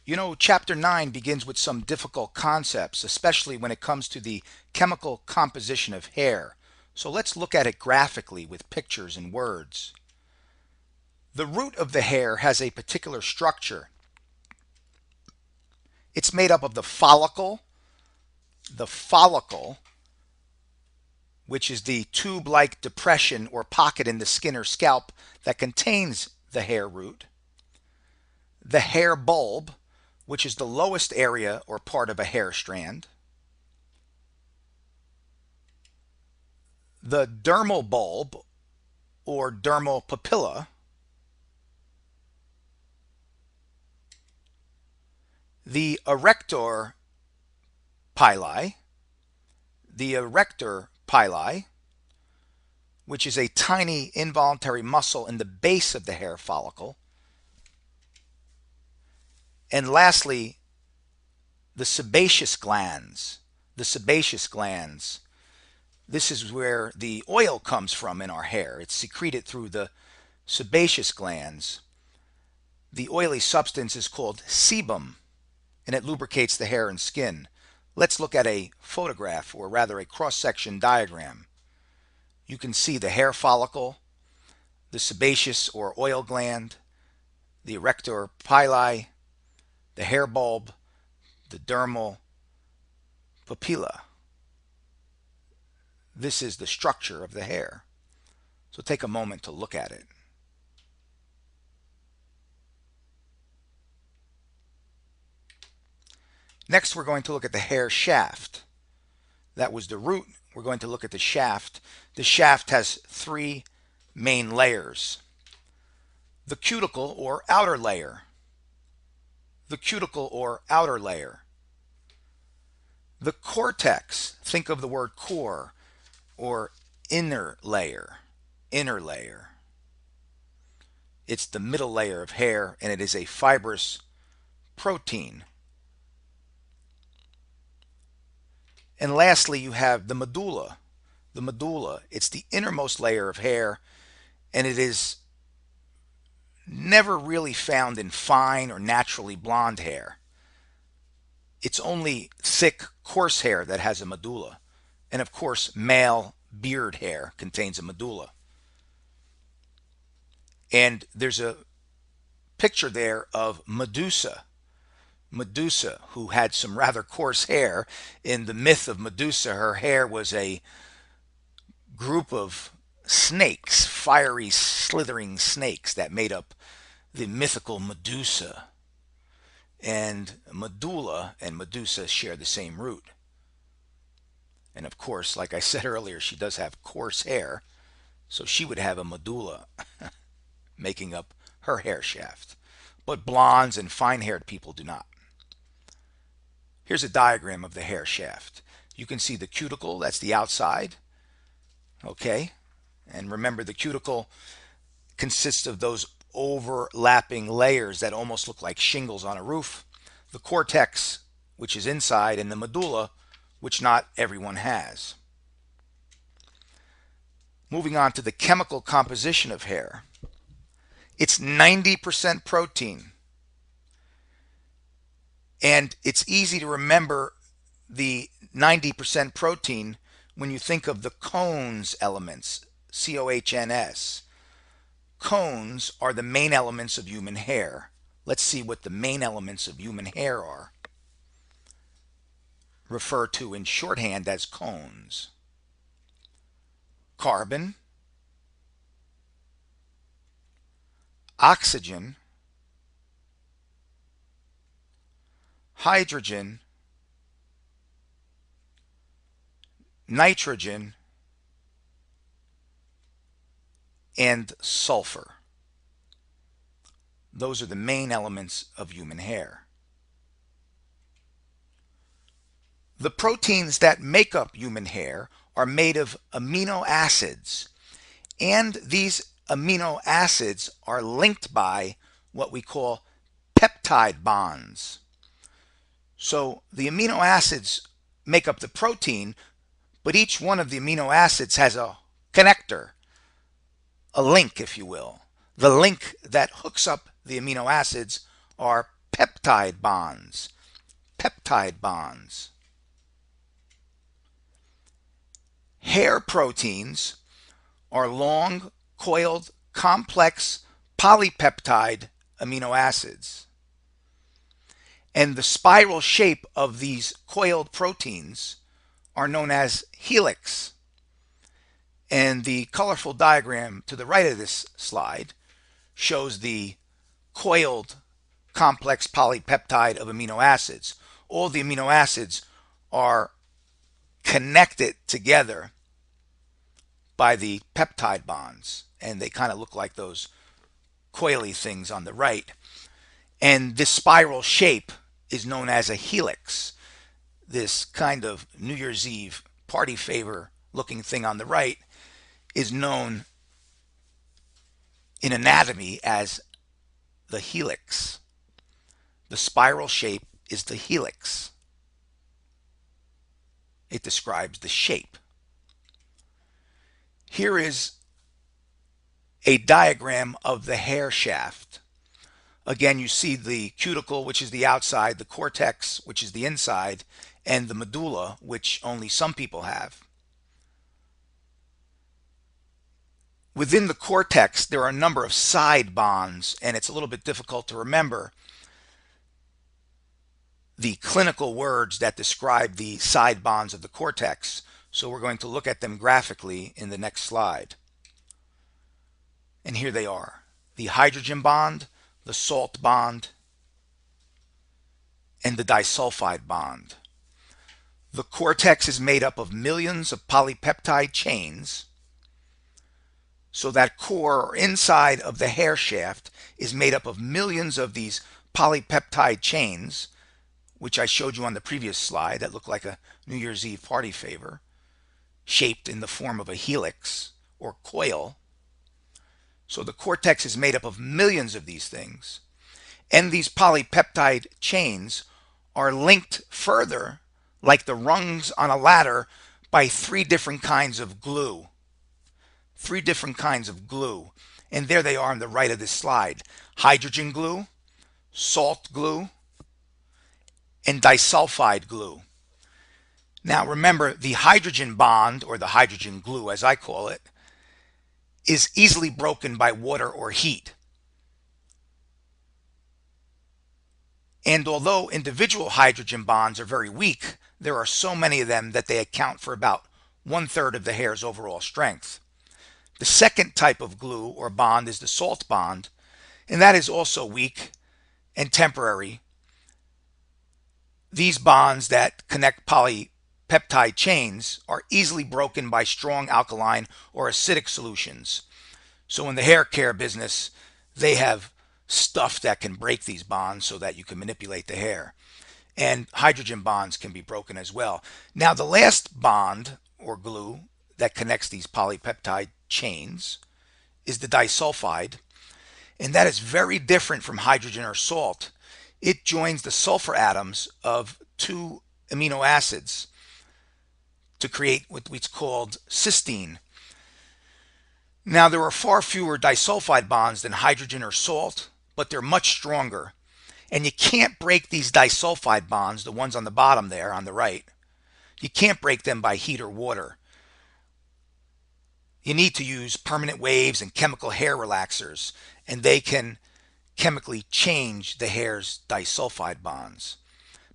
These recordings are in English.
You know, Chapter 9 begins with some difficult concepts, especially when it comes to the chemical composition of hair. So let's look at it graphically with pictures and words. The root of the hair has a particular structure. It's made up of the follicle, which is the tube-like depression or pocket in the skin or scalp that contains the hair root, the hair bulb, which is the lowest area or part of a hair strand, the dermal bulb or dermal papilla, the pili, the erector pili, which is a tiny involuntary muscle in the base of the hair follicle, and lastly, the sebaceous glands. The sebaceous glands. This is where the oil comes from in our hair. It's secreted through the sebaceous glands. The oily substance is called sebum, and it lubricates the hair and skin. Let's look at a photograph, or rather a cross-section diagram. You can see the hair follicle, the sebaceous or oil gland, the erector pili, the hair bulb, the dermal papilla. This is the structure of the hair. So take a moment to look at it. Next, we're going to look at the hair shaft. That was the root. We're going to look at the shaft. The shaft has three main layers. The cuticle or outer layer. The cuticle or outer layer. The cortex, think of the word core, or inner layer. Inner layer. It's the middle layer of hair, and it is a fibrous protein. And lastly, you have the medulla. The medulla, it's the innermost layer of hair, and it is never really found in fine or naturally blonde hair. It's only thick, coarse hair that has a medulla. And of course, male beard hair contains a medulla. And there's a picture there of Medusa. Medusa, who had some rather coarse hair. In the myth of Medusa, her hair was a group of snakes, fiery, slithering snakes that made up the mythical Medusa. And medulla and Medusa share the same root. And of course, like I said earlier, she does have coarse hair, so she would have a medulla making up her hair shaft. But blondes and fine-haired people do not. Here's a diagram of the hair shaft. You can see the cuticle, that's the outside. Okay, and remember the cuticle consists of those overlapping layers that almost look like shingles on a roof. The cortex, which is inside, and the medulla, which not everyone has. Moving on to the chemical composition of hair. It's 90% protein. And it's easy to remember the 90% protein when you think of the Cohns elements, COHNS. Cohns are the main elements of human hair. Let's see what the main elements of human hair are. Referred to in shorthand as cones. Carbon, oxygen, hydrogen, nitrogen, and sulfur. Those are the main elements of human hair. The proteins that make up human hair are made of amino acids, and these amino acids are linked by what we call peptide bonds. So the amino acids make up the protein, but each one of the amino acids has a connector, a link, if you will. The link that hooks up the amino acids are peptide bonds. Peptide bonds. Hair proteins are long, coiled, complex polypeptide amino acids. And the spiral shape of these coiled proteins are known as helix. And the colorful diagram to the right of this slide shows the coiled complex polypeptide of amino acids. All the amino acids are connected together by the peptide bonds, and they kind of look like those coily things on the right. And this spiral shape is known as a helix. This kind of New Year's Eve party favor looking thing on the right is known in anatomy as the helix. The spiral shape is the helix. It describes the shape. Here is a diagram of the hair shaft. Again, you see the cuticle, which is the outside, the cortex, which is the inside, and the medulla, which only some people have. Within the cortex, there are a number of side bonds, and it's a little bit difficult to remember the clinical words that describe the side bonds of the cortex. So we're going to look at them graphically in the next slide. And here they are: the hydrogen bond, the salt bond, and the disulfide bond. The cortex is made up of millions of polypeptide chains. So that core or inside of the hair shaft is made up of millions of these polypeptide chains, which I showed you on the previous slide, that look like a New Year's Eve party favor, shaped in the form of a helix or coil. So the cortex is made up of millions of these things. And these polypeptide chains are linked further, like the rungs on a ladder, by three different kinds of glue. Three different kinds of glue. And there they are on the right of this slide: hydrogen glue, salt glue, and disulfide glue. Now remember, the hydrogen bond, or the hydrogen glue as I call it, is easily broken by water or heat. And although individual hydrogen bonds are very weak, there are so many of them that they account for about 1/3 of the hair's overall strength. The second type of glue or bond is the salt bond, and that is also weak and temporary. These bonds that connect polypeptide chains are easily broken by strong alkaline or acidic solutions. So in the hair care business, they have stuff that can break these bonds so that you can manipulate the hair. And hydrogen bonds can be broken as well. Now the last bond or glue that connects these polypeptide chains is the disulfide, and that is very different from hydrogen or salt. It joins the sulfur atoms of two amino acids to create what's called cysteine. Now there are far fewer disulfide bonds than hydrogen or salt, but they're much stronger. And you can't break these disulfide bonds, the ones on the bottom there on the right. You can't break them by heat or water. You need to use permanent waves and chemical hair relaxers, and they can chemically change the hair's disulfide bonds.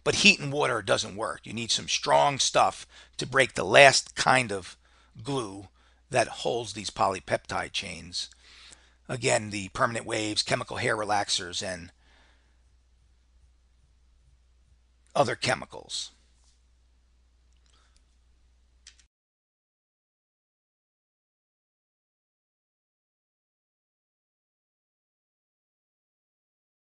But heat and water doesn't work. You need some strong stuff to break the last kind of glue that holds these polypeptide chains. Again, the permanent waves, chemical hair relaxers, and other chemicals.